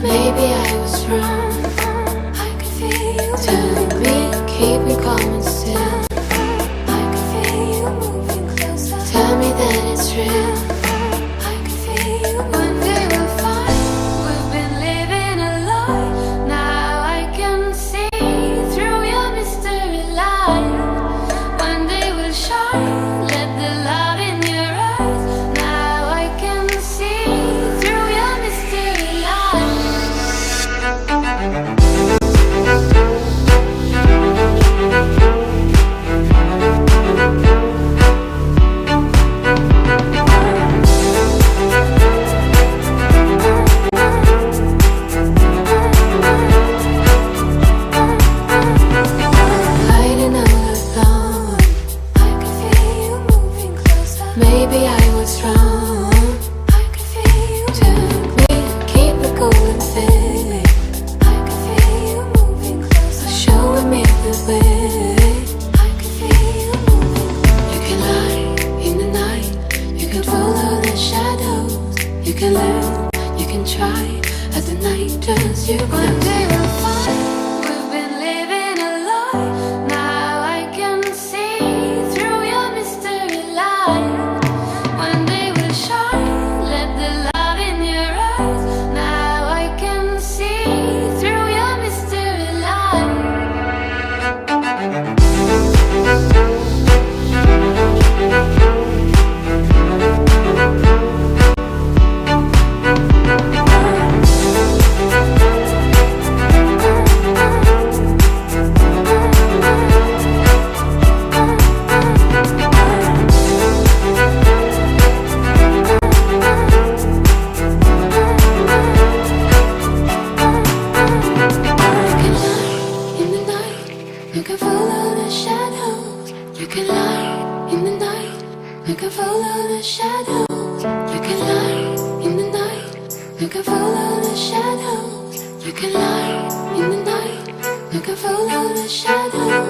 Maybe I was wrong. I could feel you telling me, keep me calm and still. I could feel you moving closer. Tell me that it's real. I could feel you. One day we'll find we've been living a lie. Now I can see through your mystery light. One day we'll shine. Let the love in your eyes. Now I can see through your mystery light. Hiding all alone, I could feel you moving closer. Maybe I was wrong. I could feel you telling me, keep it going, baby. I could feel you moving closer, showing me the way. I could feel you moving closer. You can lie in the night, you can follow the shadows. You can learn, you can try, as the night turns you close. One day we'll find we've been living a lie. Now I can see through your mystery light. One day we'll shine, let the love in your eyes. Now I can see through your mystery light. You can follow the shadows. You can lie in the night. You can follow the shadows. You can lie in the night. You can follow the shadows. You can lie in the night. You can follow the shadows.